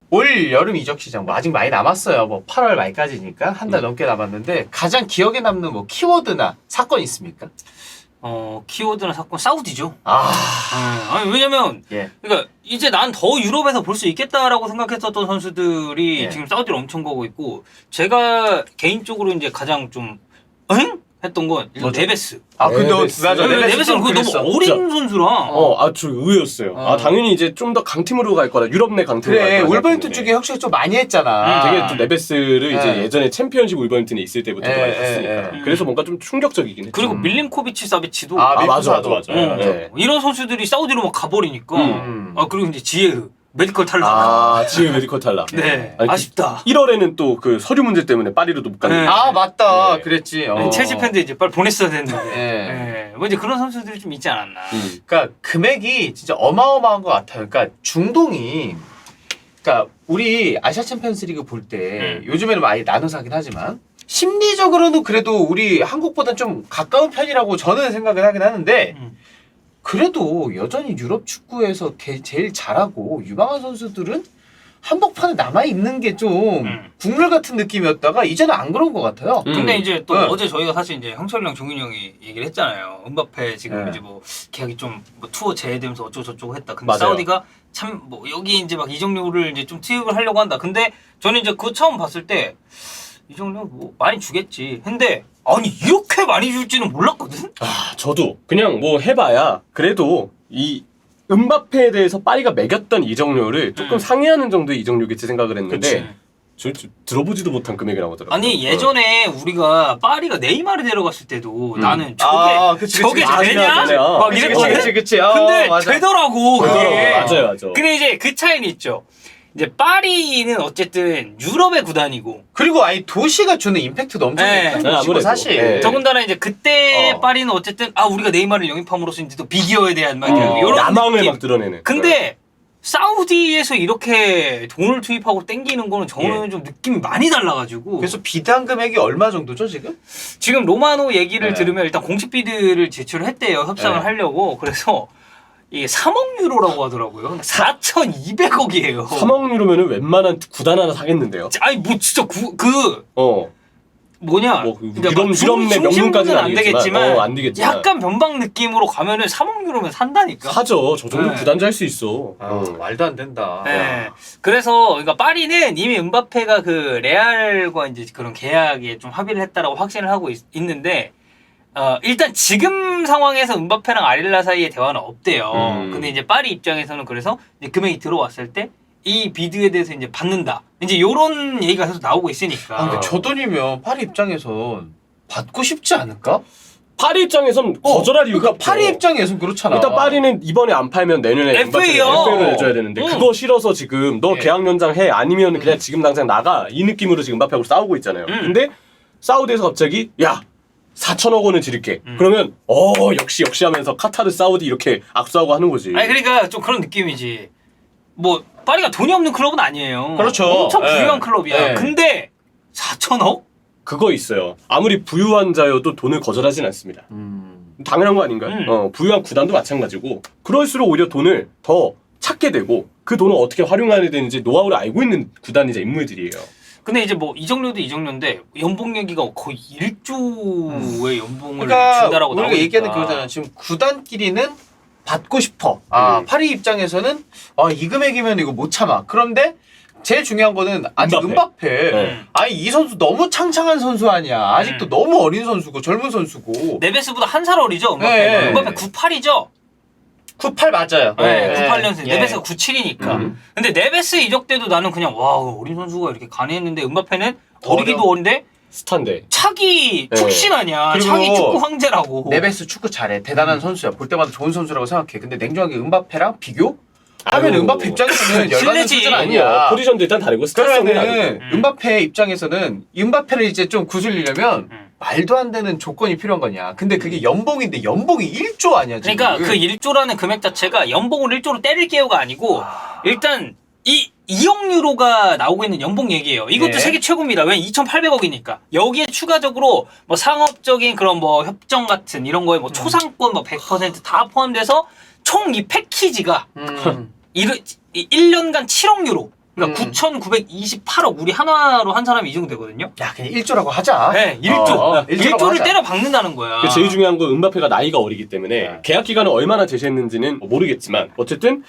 올 여름 이적 시장 뭐 아직 많이 남았어요. 뭐 8월 말까지니까 한 달 넘게 남았는데 가장 기억에 남는 뭐 키워드나 사건 있습니까? 키워드나 사건 사우디죠. 아니 왜냐면 예. 그러니까 이제 난 더 유럽에서 볼 수 있겠다라고 생각했었던 선수들이 예. 지금 사우디를 엄청 가고 있고 제가 개인적으로 이제 가장 좀 응? 했던 건 일단 뭐죠? 네베스. 아 근데 네베스. 맞아. 네베스는 그거 그랬어. 너무 어린 선수라. 저 의외였어요. 당연히 이제 좀 더 강팀으로 갈 거다. 유럽 내 강팀으로 그래 갈 거다. 울버햄튼 쪽에 혁신을 좀 많이 했잖아. 되게 좀 네베스를 이제 예. 예전에 챔피언십 울버햄튼에 있을 때부터 많이 봤으니까. 예. 그래서 뭔가 좀 충격적이긴 했죠. 그리고 밀린코비치 사비치도 맞아. 이런 선수들이 사우디로 막 가버리니까 그리고 이제 지에흐 메디컬 탈락. 지금 메디컬 탈락. 네. 아니, 아쉽다. 1월에는 또 그 서류 문제 때문에 파리로도 못 갔는데. 네. 아 맞다. 네. 그랬지. 첼시 팬들 이제 빨리 보냈어야 됐는데. 예. 뭐 이제 그런 선수들이 좀 있지 않았나. 그러니까 금액이 진짜 어마어마한 것 같아요. 그러니까 중동이 그러니까 우리 아시아 챔피언스리그 볼 때 요즘에는 많이 나눠서 하긴 하지만 심리적으로는 그래도 우리 한국보다 좀 가까운 편이라고 저는 생각을 하긴 하는데 그래도 여전히 유럽 축구에서 제일 잘하고 유망한 선수들은 한복판에 남아있는 게 좀 국룰 같은 느낌이었다가 이제는 안 그런 것 같아요. 근데 이제 또 네. 어제 저희가 사실 이제 형철이랑 종윤이 형이 얘기를 했잖아요. 음바페 지금 네. 이제 뭐 계약이 좀 뭐 투어 제외되면서 어쩌고저쩌고 했다. 근데 맞아요. 사우디가 참 뭐 여기 이제 막 이적료를 이제 좀 투입을 하려고 한다. 근데 저는 이제 그거 처음 봤을 때 이적료 뭐 많이 주겠지. 근데 아니 이렇게 많이 줄지는 몰랐거든. 저도 그냥 뭐 해봐야 그래도 이 음바페에 대해서 파리가 매겼던 이적료를 조금 상회하는 정도의 이적료겠지 생각을 했는데 저 들어보지도 못한 금액이 나오더라고요. 아니 예전에 우리가 파리가 네이마르 데려갔을 때도 나는 그치, 저게 그치. 되냐? 되네요. 막 그치, 이랬거든. 그치. 근데 맞아. 되더라고. 그게. 맞아요. 근데 이제 그 차이는 있죠. 이제 파리는 어쨌든 유럽의 구단이고. 그리고 아니 도시가 주는 임팩트도 엄청 네. 큰 네, 곳이고 아무래도. 사실. 네. 더군다나 이제 그때 파리는 어쨌든 우리가 네이마르를 영입함으로써 이제 또 비기어에 대한 막 이런 야망을 느낌. 막 드러내는. 근데 사우디에서 이렇게 돈을 투입하고 땡기는 거는 저는 좀 느낌이 많이 달라가지고. 그래서 비단 금액이 얼마 정도죠 지금? 지금 로마노 얘기를 네. 들으면 일단 공식 비드를 제출을 했대요. 협상을 네. 하려고. 그래서 이게 3억 유로라고 하더라고요. 근데 4,200억이에요. 3억 유로면은 웬만한 구단 하나 사겠는데요. 아니 뭐 진짜 뭐냐? 뭐 그러니까 유럽 내 명문까지는 안 되겠지만 안 되겠지만 약간 변방 느낌으로 가면은 3억 유로면 산다니까. 사죠. 저 정도 네. 구단자 할 수 있어. 말도 안 된다. 네. 그래서 그러니까 파리는 이미 음바페가 그 레알과 이제 그런 계약에 좀 합의를 했다라고 확신을 하고 있는데 일단 지금 상황에서 음바페랑 아릴라 사이에 대화는 없대요. 근데 이제 파리 입장에서는 그래서 이제 금액이 들어왔을 때 이 비드에 대해서 이제 받는다. 이제 요런 얘기가 계속 나오고 있으니까. 근데 저 돈이면 파리 입장에선 받고 싶지 않을까? 파리 입장에선 거절할 이유가 그러니까 파리 입장에선 그렇잖아. 일단 파리는 이번에 안 팔면 내년에 FA 요. FA를 내줘야 되는데 그거 싫어서 지금 너 예. 계약 연장해 아니면 그냥 지금 당장 나가 이 느낌으로 지금 음바페하고 싸우고 있잖아요. 근데 사우디에서 갑자기 야 4천억 원을 지를게. 그러면 역시 하면서 카타르 사우디 이렇게 악수하고 하는 거지. 아니 그러니까 좀 그런 느낌이지. 뭐 파리가 돈이 없는 클럽은 아니에요. 그렇죠. 엄청 예. 부유한 클럽이야. 예. 근데 4천억? 그거 있어요. 아무리 부유한 자여도 돈을 거절하진 않습니다. 당연한 거 아닌가요? 부유한 구단도 마찬가지고 그럴수록 오히려 돈을 더 찾게 되고 그 돈을 어떻게 활용해야 되는지 노하우를 알고 있는 구단이자 인물들이에요. 근데 이제 뭐 이적료도 이적료인데 연봉 얘기가 거의 1조의 연봉을 그러니까 준다라고 우리가 나오니까. 얘기하는 그거잖아. 지금 구단끼리는 받고 싶어. 파리 입장에서는 이 금액이면 이거 못 참아. 그런데 제일 중요한 거는 아직 음바페. 아니 이 선수 너무 창창한 선수 아니야. 아직도 너무 어린 선수고 젊은 선수고. 네베스보다 한 살 어리죠. 음바페가. 네. 음바페 98이죠. 98 맞아요. 네, 98년생. 예. 네베스가 97이니까. 근데 네베스 이적 때도 나는 그냥 와 어린 선수가 이렇게 가능했는데 음바페는 어리기도 어린데 스탄데. 차기 출신 아니야. 그리고 차기 축구 황제라고. 네베스 축구 잘해. 대단한 선수야. 볼 때마다 좋은 선수라고 생각해. 근데 냉정하게 음바페랑 비교? 하면 음바페 입장에서는 열받는 실례지. 수준 아니야. 포지션도 일단 다르고 스타성이 그러면은 다르고. 음바페 입장에서는 음바페를 이제 좀 구슬리려면 말도 안 되는 조건이 필요한 거냐. 근데 그게 연봉인데 연봉이 1조 아니야 지금. 그러니까 그 1조라는 금액 자체가 연봉을 1조로 때릴게요가 아니고 일단 이 2억 유로가 나오고 있는 연봉 얘기예요. 이것도 네. 세계 최고입니다. 왜 2,800억이니까. 여기에 추가적으로 뭐 상업적인 그런 뭐 협정 같은 이런 거에 뭐 초상권 뭐 100%다 포함돼서 총 이 패키지가 1년간 7억 유로. 그러니까 9,928억 우리 한화로 한 사람이 이 정도 되거든요. 야 그냥 1조라고 하자. 네, 1조. 일조라고 1조를 하자. 때려 박는다는 거야. 그 제일 중요한 건 은바페가 나이가 어리기 때문에 네. 계약 기간을 얼마나 제시했는지는 모르겠지만 어쨌든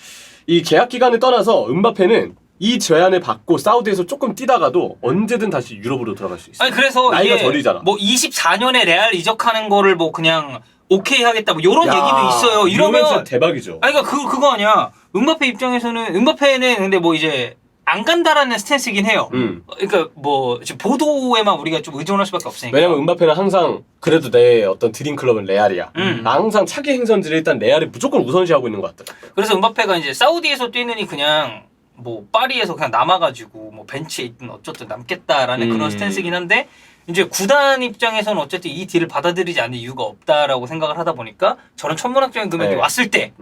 이 계약 기간을 떠나서 은바페는 이 제안을 받고 사우디에서 조금 뛰다가도 언제든 다시 유럽으로 들어갈 수 있어요. 아니 그래서 나이가 이게 저리잖아. 뭐 24년에 레알 이적하는 거를 뭐 그냥 오케이 하겠다 뭐 이런 야, 얘기도 있어요. 이러면 진짜 이러면 대박이죠. 아니 그러니까 그거 아니야. 은바페 입장에서는 은바페는 근데 뭐 이제 안 간다라는 스탠스긴 해요. 그러니까 뭐 지금 보도에만 우리가 좀 의존할 수밖에 없으니까. 왜냐면 은바페는 항상 그래도 내 어떤 드림 클럽은 레알이야. 음. 항상 차기 행선지를 일단 레알을 무조건 우선시하고 있는 것 같더라. 그래서 은바페가 이제 사우디에서 뛰느니 그냥 뭐 파리에서 그냥 남아가지고 뭐 벤치에 있든 어쨌든 남겠다라는 그런 스탠스긴 한데 이제 구단 입장에서는 어쨌든 이 딜을 받아들이지 않는 이유가 없다라고 생각을 하다 보니까 저런 천문학적인 금액이 네. 왔을 때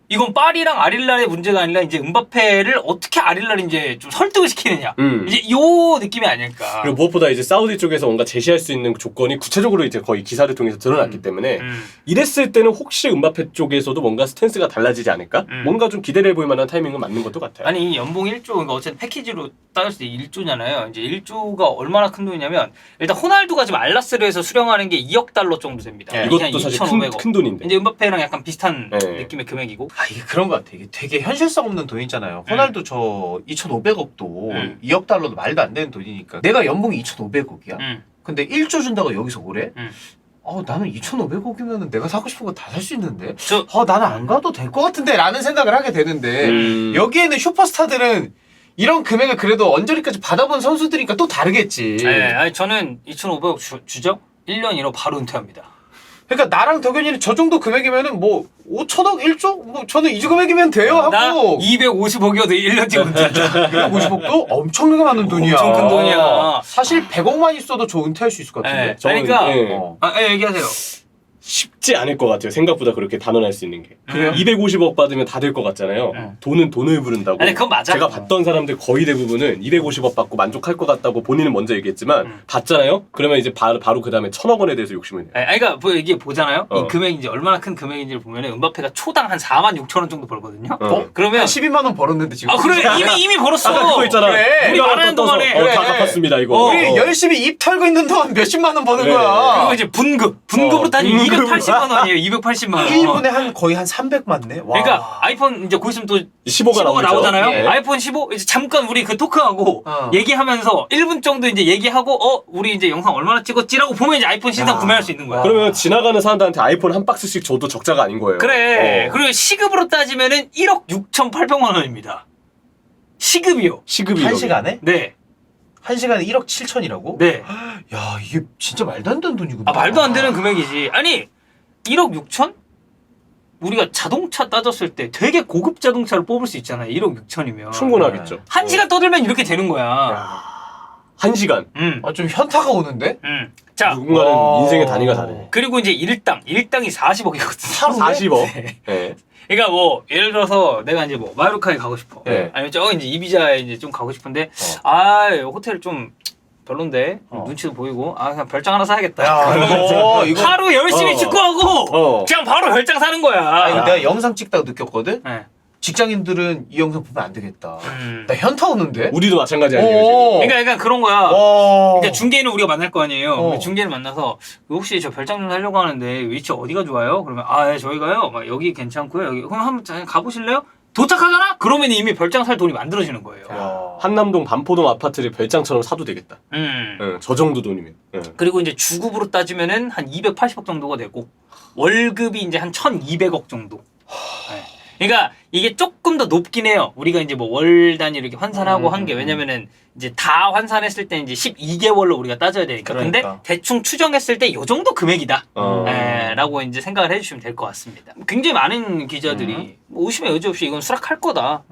이건 파리랑 아릴랄의 문제가 아니라 이제 은바페를 어떻게 아릴랄 이제 좀 설득을 시키느냐 이제 요 느낌이 아닐까. 그리고 무엇보다 이제 사우디 쪽에서 뭔가 제시할 수 있는 조건이 구체적으로 이제 거의 기사를 통해서 드러났기 때문에 이랬을 때는 혹시 은바페 쪽에서도 뭔가 스탠스가 달라지지 않을까? 뭔가 좀 기대를 해볼 만한 타이밍은 맞는 것도 같아요. 아니 이 연봉 1조 그러니까 어쨌든 패키지로 따졌을 때 1조잖아요. 이제 1조가 얼마나 큰 돈이냐면 일단 호날두가 지금 알라스르에서 수령하는 게 2억 달러 정도 됩니다. 네, 이게 한 이것도 사실 2,500억. 큰 돈인데. 이제 은바페랑 약간 비슷한 네. 느낌의 금액이고. 아 이게 그런 것 같아. 이게 되게 현실성 없는 돈 있잖아요. 호날두 저 2,500억도 2억 달러도 말도 안 되는 돈이니까. 내가 연봉이 2,500억이야. 근데 1조 준다고 여기서 오래? 나는 2,500억이면 내가 사고 싶은 거 다 살 수 있는데. 나는 안 가도 될 것 같은데 라는 생각을 하게 되는데 여기에는 슈퍼스타들은 이런 금액을 그래도 언저리까지 받아본 선수들이니까 또 다르겠지. 네, 아니 저는 2,500억 주죠. 1년 1억 바로 은퇴합니다. 그러니까 나랑 덕현이는 저 정도 금액이면은 뭐 5천억 1조? 뭐 저는 이 금액이면 돼요 나 하고 250억이어도 1년 뒤에 은퇴한다. 250억도 엄청나게 많은 돈이야. 엄청 큰 돈이야. 사실 100억만 있어도 저 은퇴할 수 있을 것 같은데. 네, 그러니까 예. 얘기하세요. 쉽지 않을 것 같아요. 생각보다 그렇게 단언할 수 있는 게. 그래요? 250억 받으면 다 될 것 같잖아요. 돈은 돈을 부른다고. 아니, 그건 맞아. 제가 봤던 사람들 거의 대부분은 250억 받고 만족할 것 같다고 본인은 먼저 얘기했지만 받잖아요. 그러면 이제 바로 그 다음에 1,000억 원에 대해서 욕심을 내요. 아니, 그러니까 뭐 이게 보잖아요. 이 금액이 이제 얼마나 큰 금액인지를 보면은 은바페가 초당 한 4만 6천 원 정도 벌거든요. 한 그러면 12만 원 벌었는데 지금. 아 그래 이미 벌었어. 아까 그거 있잖아. 그래. 우리 말하는 동안에 다 갚았습니다 이거. 우리 열심히 입 털고 있는 동안 몇십만 원 버는 그래. 거야. 그리고 이제 분급으로 따지면 280만 원이에요. 280만 원. 1분에 한 거의 한 300만 네. 와. 그러니까 아이폰 이제 곧 있으면 또 15가 15가 나오잖아요. 예. 아이폰 15 이제 잠깐 우리 그 토크하고 얘기하면서 1분 정도 이제 얘기하고 우리 이제 영상 얼마나 찍었지라고 보면 이제 아이폰 신상 구매할 수 있는 거야. 그러면 지나가는 사람들한테 아이폰 한 박스씩 줘도 적자가 아닌 거예요. 그래. 그리고 시급으로 따지면은 1억 6,800만 원입니다. 시급이요. 시급이 한 이렇게. 시간에? 네. 한 시간에 1억 7천이라고? 네. 야 이게 진짜 말도 안 되는 돈이구나. 말도 안 되는 금액이지. 아니 1억 6천? 우리가 자동차 따졌을 때 되게 고급 자동차를 뽑을 수 있잖아요. 1억 6천이면. 충분하겠죠. 한 시간 떠들면 이렇게 되는 거야. 한 시간. 좀 현타가 오는데? 자, 누군가는 인생의 단위가 다르네. 그리고 이제 일당이 40억이거든. 40억. 네. 그러니까 뭐 예를 들어서 내가 이제 뭐 마요르카에 가고 싶어. 네. 아니면 저 이제 이비자에 이제 좀 가고 싶은데 호텔 좀 별론데 눈치도 보이고 그냥 별장 하나 사야겠다. 야, 이거 하루 열심히 축구하고 그냥 바로 별장 사는 거야. 이거 내가 영상 찍다가 느꼈거든? 네. 직장인들은 이 영상 보면 안 되겠다. 나 현타 오는데? 우리도 마찬가지 아니에요 지금. 그러니까 그런 거야. 와. 그러니까 중개인을 우리가 만날 거 아니에요. 우리 중개인을 만나서 혹시 저 별장 좀 하려고 하는데 위치 어디가 좋아요? 그러면 예, 저희가요. 막 여기 괜찮고요. 여기 그럼 한번 가보실래요? 도착하잖아? 그러면 이미 별장 살 돈이 만들어지는 거예요. 한남동 반포동 아파트를 별장처럼 사도 되겠다. 저 정도 돈이면. 그리고 이제 주급으로 따지면은 한 280억 정도가 되고 월급이 이제 한 1,200억 정도. 네. 그러니까 이게 조금 더 높긴 해요. 우리가 이제 뭐 월 단위로 이렇게 환산하고 한 게 왜냐면은 이제 다 환산했을 때 이제 12개월로 우리가 따져야 되니까. 근데 대충 추정했을 때 요 정도 금액이다. 라고 이제 생각을 해주시면 될 것 같습니다. 굉장히 많은 기자들이 뭐 의심의 여지 없이 이건 수락할 거다.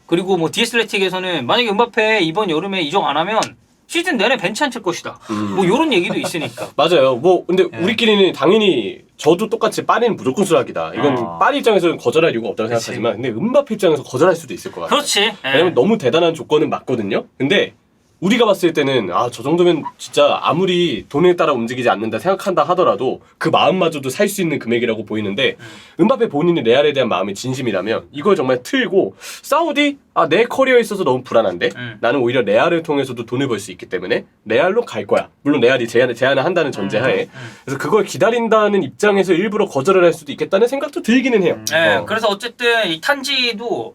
그리고 뭐 디에슬레틱에서는 만약에 은바페 이번 여름에 이적 안 하면 시즌 내내 벤치 안 칠 것이다. 뭐 이런 얘기도 있으니까. 맞아요. 뭐 근데 우리끼리는 당연히 저도 똑같이 파리는 무조건 수락이다. 이건 파리 입장에서는 거절할 이유가 없다고 생각하지만 근데 은바페 입장에서 거절할 수도 있을 것 같아요. 그렇지. 왜냐면 너무 대단한 조건은 맞거든요. 근데 우리가 봤을 때는 저 정도면 진짜 아무리 돈에 따라 움직이지 않는다 생각한다 하더라도 그 마음마저도 살 수 있는 금액이라고 보이는데 음바페 본인이 레알에 대한 마음이 진심이라면 이걸 정말 틀고 사우디 내 커리어에 있어서 너무 불안한데 나는 오히려 레알을 통해서도 돈을 벌 수 있기 때문에 레알로 갈 거야. 물론 레알이 제안을 한다는 전제하에 그래서 그걸 기다린다는 입장에서 일부러 거절을 할 수도 있겠다는 생각도 들기는 해요. 네, 그래서 어쨌든 이 탄지도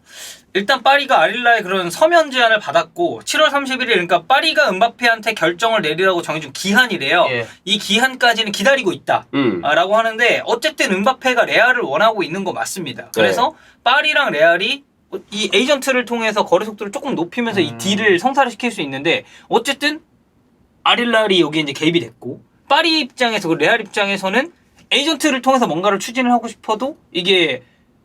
일단 파리가 아릴라의 그런 서면 제안을 받았고 7월 31일 그러니까 파리가 음바페한테 결정을 내리라고 정해준 기한이래요. 예. 이 기한까지는 기다리고 있다. 라고 하는데 어쨌든 음바페가 레알을 원하고 있는 거 맞습니다. 그래서 파리랑 레알이 이 에이전트를 통해서 거래 속도를 조금 높이면서 이 딜을 성사를 시킬 수 있는데 어쨌든 아릴랄이 여기에 이제 개입이 됐고 파리 입장에서 그 레알 입장에서는 에이전트를 통해서 뭔가를 추진을 하고 싶어도 이게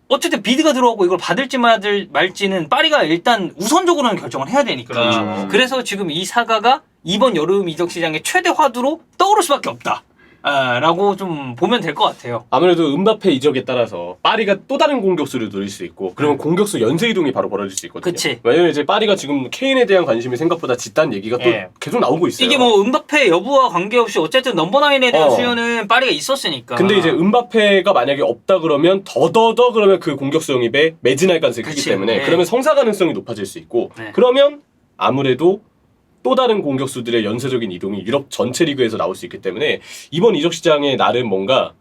어쨌든 비드가 들어오고 이걸 받을지 말지는 파리가 일단 우선적으로는 결정을 해야 되니까. 그렇죠. 그래서 지금 이 사가가 이번 여름 이적 시장의 최대 화두로 떠오를 수밖에 없다. 라고 좀 보면 될 것 같아요. 아무래도 음바페 이적에 따라서 파리가 또 다른 공격수를 노릴 수 있고 그러면 공격수 연쇄 이동이 바로 벌어질 수 있거든요. 그치. 왜냐면 이제 파리가 지금 케인에 대한 관심이 생각보다 짙다는 얘기가 또 예. 계속 나오고 있어요. 이게 뭐 음바페 여부와 관계없이 어쨌든 넘버9에 대한 어. 수요는 파리가 있었으니까. 근데 이제 음바페가 만약에 없다 그러면 더더더 그러면 그 공격수 영입에 매진할 가능성이 크기 그치. 때문에 네. 그러면 성사 가능성이 높아질 수 있고 네. 그러면 아무래도 또 다른 공격수들의 연쇄적인 이동이 유럽 전체 리그에서 나올 수 있기 때문에 이번 이적 시장에 나름 뭔가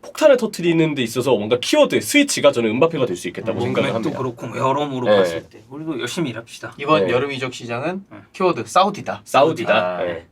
폭탄을 터뜨리는 데 있어서 뭔가 키워드 스위치가 저는 음바페가 될 수 있겠다고 생각을 모멘도 합니다. 그렇고 여러모로 네. 봤을 때 우리도 열심히 일합시다. 이번 네. 여름 이적 시장은 키워드 사우디다. 사우디다. 아, 네.